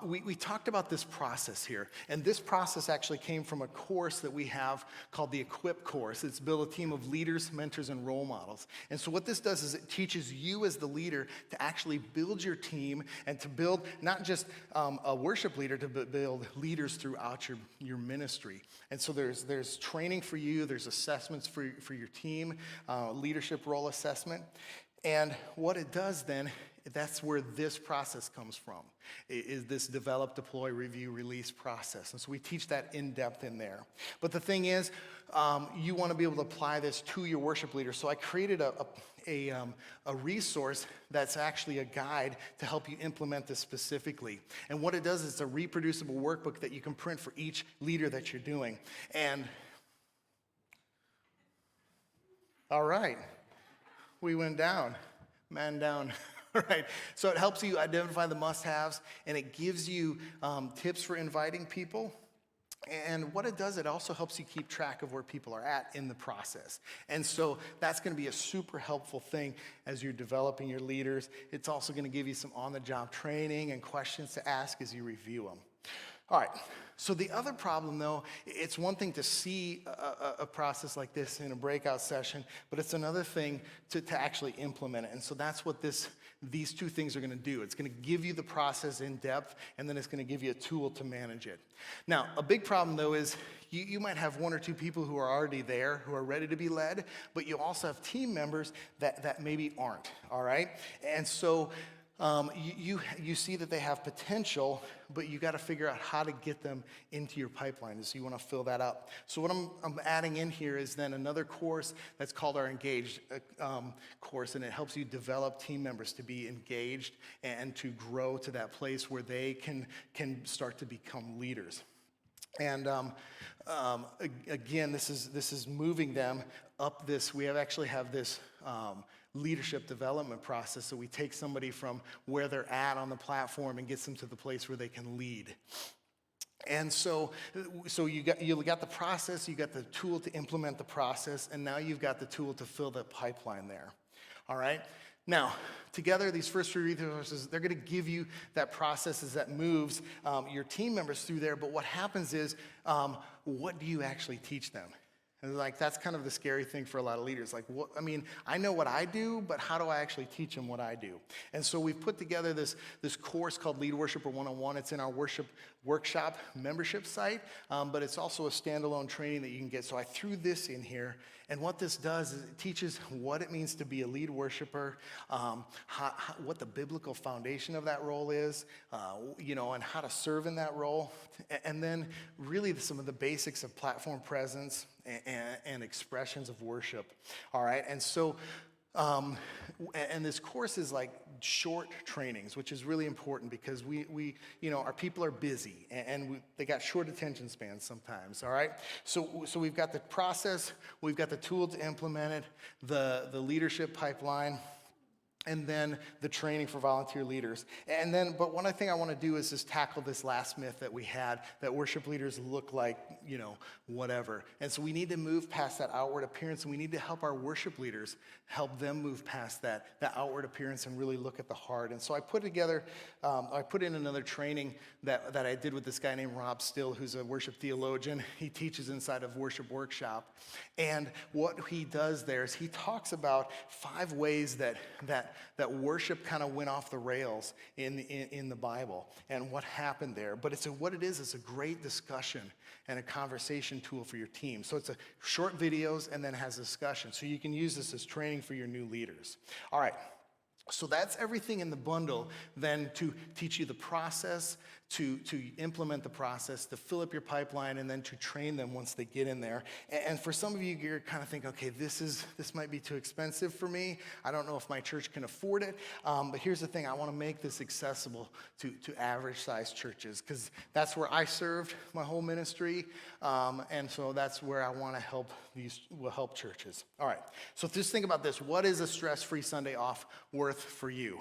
we talked about this process here, and this process actually came from a course that we have called the Equip course. It's built a team of leaders, mentors, and role models. And so what this does is it teaches you as the leader to actually build your team and to build not just a worship leader, to build leaders throughout your ministry. And so there's training for you, there's assessments for your team, leadership role assessment. And what it does then, that's where this process comes from, is this develop, deploy, review, release process. And so we teach that in depth in there. But the thing is, you want to be able to apply this to your worship leader. So I created a resource that's actually a guide to help you implement this specifically. And what it does is it's a reproducible workbook that you can print for each leader that you're doing. And all right, we went down, man down. Right, so it helps you identify the must-haves, and it gives you tips for inviting people. And what it does, it also helps you keep track of where people are at in the process. And so that's going to be a super helpful thing as you're developing your leaders. It's also going to give you some on-the-job training and questions to ask as you review them. All right, so the other problem, though, it's one thing to see a process like this in a breakout session, but it's another thing to actually implement it. And so that's what these 2 things are going to do. It's going to give you the process in depth, and then it's going to give you a tool to manage it. Now, a big problem, though, is you might have 1 or 2 people who are already there, who are ready to be led, but you also have team members that maybe aren't, all right? And so you see that they have potential, but you got to figure out how to get them into your pipeline. So you want to fill that up. So what I'm adding in here is then another course that's called our Engaged course, and it helps you develop team members to be engaged and to grow to that place where they can start to become leaders. And again, this is moving them up this. We actually have this leadership development process. So we take somebody from where they're at on the platform and gets them to the place where they can lead. And so you got the process, you got the tool to implement the process, and now you've got the tool to fill the pipeline there. All right? Now, together, these first 3 resources, they're going to give you that process as that moves your team members through there. But what happens is, what do you actually teach them? And like, that's kind of the scary thing for a lot of leaders. Like, what, I mean, I know what I do, but how do I actually teach them what I do? And so we've put together this course called Lead Worshiper 101. It's in our worship workshop membership site, but it's also a standalone training that you can get. So I threw this in here. And what this does is it teaches what it means to be a lead worshiper, what the biblical foundation of that role is, and how to serve in that role. And then really some of the basics of platform presence and expressions of worship. All right, and so, and this course is like short trainings, which is really important because we our people are busy and they got short attention spans sometimes. All right, so we've got the process, we've got the tool to implement it, the leadership pipeline, and then the training for volunteer leaders. But one thing I want to do is just tackle this last myth that we had, that worship leaders look like, whatever. And so we need to move past that outward appearance, and we need to help our worship leaders help them move past that outward appearance and really look at the heart. And so I put in another training that I did with this guy named Rob Still, who's a worship theologian. He teaches inside of Worship Workshop. And what he does there is he talks about 5 ways that worship kind of went off the rails in the Bible and what happened there. But it's a great discussion and a conversation tool for your team. So it's a short videos and then has discussion. So you can use this as training for your new leaders. All right. So that's everything in the bundle then to teach you the process, to implement the process, to fill up your pipeline, and then to train them once they get in there. And for some of you, you're kind of thinking, okay, this might be too expensive for me. I don't know if my church can afford it. But here's the thing, I want to make this accessible to average-sized churches because that's where I served my whole ministry. And so that's where I want to help churches. All right, so just think about this. What is a stress-free Sunday off worth for you?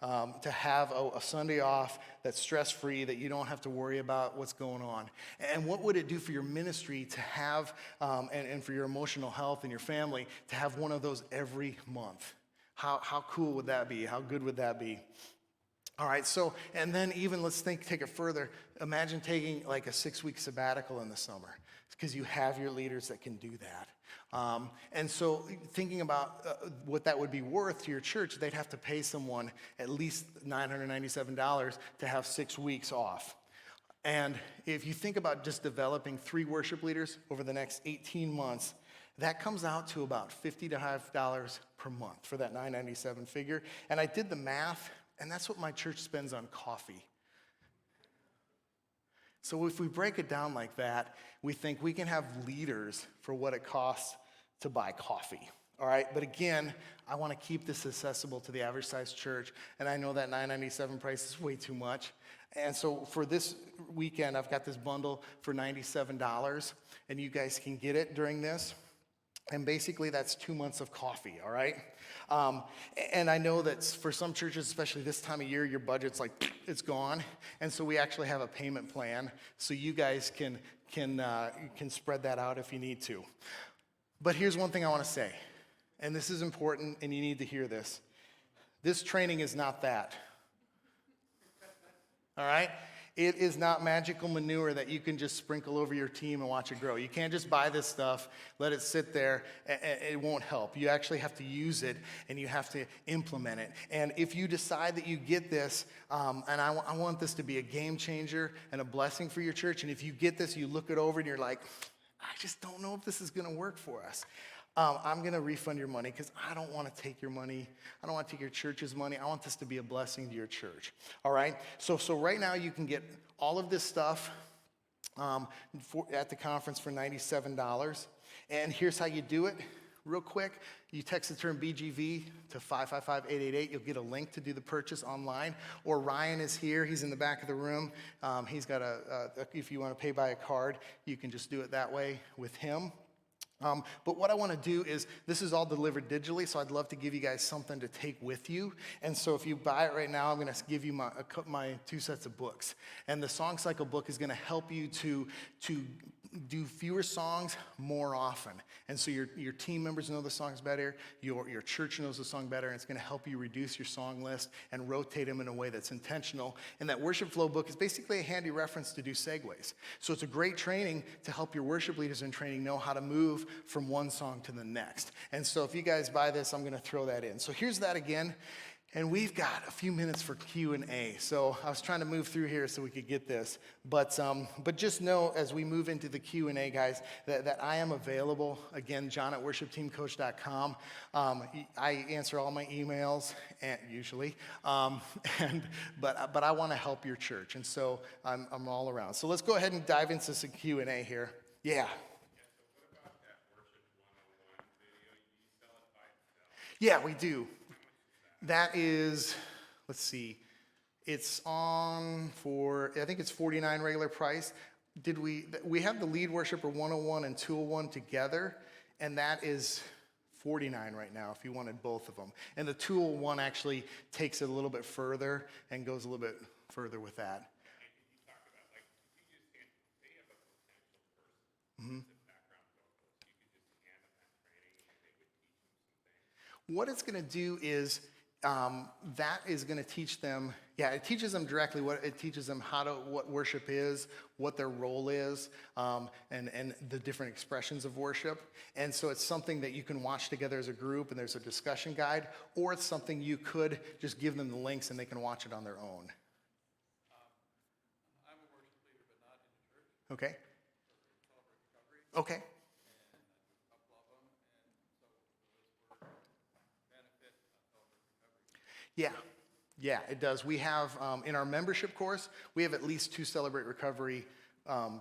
To have a Sunday off that's stress-free, that you don't have to worry about what's going on. And what would it do for your ministry to have, and for your emotional health and your family, to have one of those every month? How cool would that be? How good would that be? All right, so, and then even take it further. Imagine taking like a 6-week sabbatical in the summer because you have your leaders that can do that. And so thinking about what that would be worth to your church, they'd have to pay someone at least $997 to have 6 weeks off. And if you think about just developing 3 worship leaders over the next 18 months, that comes out to about $55 per month for that $997 figure. And I did the math, and that's what my church spends on coffee. So if we break it down like that, we think we can have leaders for what it costs to buy coffee. All right, but again, I want to keep this accessible to the average sized church, and I know that $997 price is way too much. And so for this weekend, I've got this bundle for $97, and you guys can get it during this. And basically, that's 2 months of coffee, all right? And I know that for some churches, especially this time of year, your budget's like, it's gone. And so we actually have a payment plan so you guys can spread that out if you need to. But here's one thing I want to say, and this is important, and you need to hear this. This training is not that, all right? It is not magical manure that you can just sprinkle over your team and watch it grow. You can't just buy this stuff, let it sit there, and it won't help. You actually have to use it, and you have to implement it. And if you decide that you get this, and I want this to be a game changer and a blessing for your church, and if you get this, you look it over, and you're like, I just don't know if this is going to work for us. I'm going to refund your money because I don't want to take your money. I don't want to take your church's money. I want this to be a blessing to your church. All right? So right now you can get all of this stuff at the conference for $97. And here's how you do it. Real quick, you text the term BGV to 555-888. You'll get a link to do the purchase online. Or Ryan is here. He's in the back of the room. He's got if you want to pay by a card, you can just do it that way with him. But what I want to do is, this is all delivered digitally, so I'd love to give you guys something to take with you. And so if you buy it right now, I'm going to give you my 2 sets of books. And the Song Cycle book is going to help you to do fewer songs more often. And so your team members know the songs better, your church knows the song better, and it's going to help you reduce your song list and rotate them in a way that's intentional. And that Worship Flow book is basically a handy reference to do segues. So it's a great training to help your worship leaders in training know how to move from one song to the next. And so if you guys buy this, I'm going to throw that in. So here's that again. And we've got a few minutes for Q&A. So I was trying to move through here so we could get this. But just know as we move into the Q&A, guys, that I am available. Again, john@worshipteamcoach.com. I answer all my emails, usually. But I want to help your church. And so I'm all around. So let's go ahead and dive into some Q&A here. Yeah. Yeah, we do. That is, let's see, it's on for, I think it's $49 regular price. We have the Lead Worshiper 101 and 201 together, and that is $49 right now if you wanted both of them. And the 201 actually takes it a little bit further and goes a little bit further with that. Mm-hmm. What it's going to do is, that is going to teach them, it teaches them directly it teaches them what worship is, what their role is, and the different expressions of worship. And so it's something that you can watch together as a group, and there's a discussion guide, or it's something you could just give them the links and they can watch it on their own. I'm a worship leader, but not in the church. Okay. Okay. Yeah, it does. We have, in our membership course, we have at least 2 Celebrate Recovery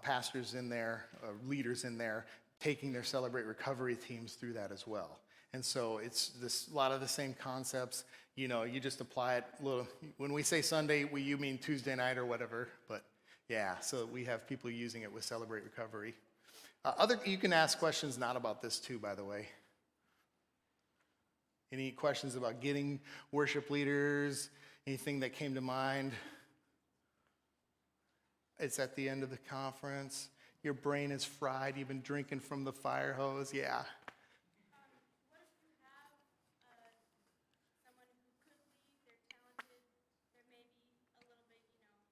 pastors in there, leaders in there, taking their Celebrate Recovery teams through that as well. And so it's a lot of the same concepts. You know, you just apply it when we say Sunday, you mean Tuesday night or whatever. But yeah, so we have people using it with Celebrate Recovery. You can ask questions not about this too, by the way. Any questions about getting worship leaders? Anything that came to mind? It's at the end of the conference. Your brain is fried. You've been drinking from the fire hose. Yeah. What if you have someone who could lead, they're talented, they're maybe a little bit,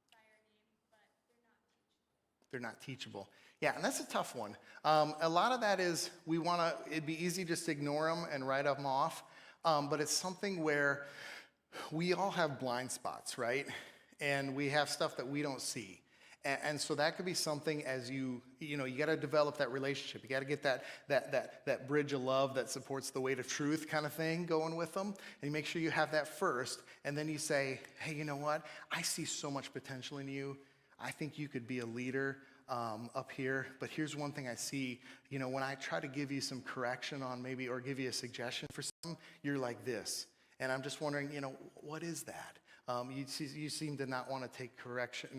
fire name, but they're not teachable? They're not teachable. Yeah, and that's a tough one. A lot of that is it'd be easy just to ignore them and write them off. But it's something where we all have blind spots, right? And we have stuff that we don't see. And so that could be something as you got to develop that relationship. You got to get that bridge of love that supports the weight of truth kind of thing going with them. And you make sure you have that first. And then you say, hey, you know what? I see so much potential in you. I think you could be a leader up here. But here's one thing I see. When I try to give you some correction on maybe, or give you a suggestion for something, you're like this. And I'm just wondering, what is that? You seem to not want to take correction,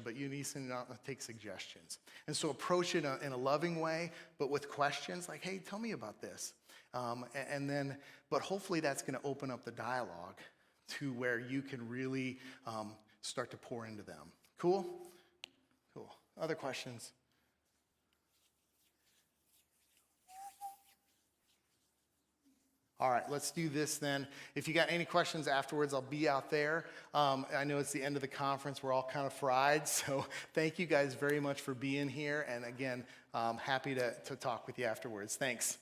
but you seem to not take suggestions. And so approach it in a loving way, but with questions like, hey, tell me about this. But hopefully that's going to open up the dialogue to where you can really start to pour into them. Cool? Cool. Other questions? All right, let's do this then. If you got any questions afterwards, I'll be out there. I know it's the end of the conference. We're all kind of fried, so thank you guys very much for being here. And again, happy to talk with you afterwards. Thanks.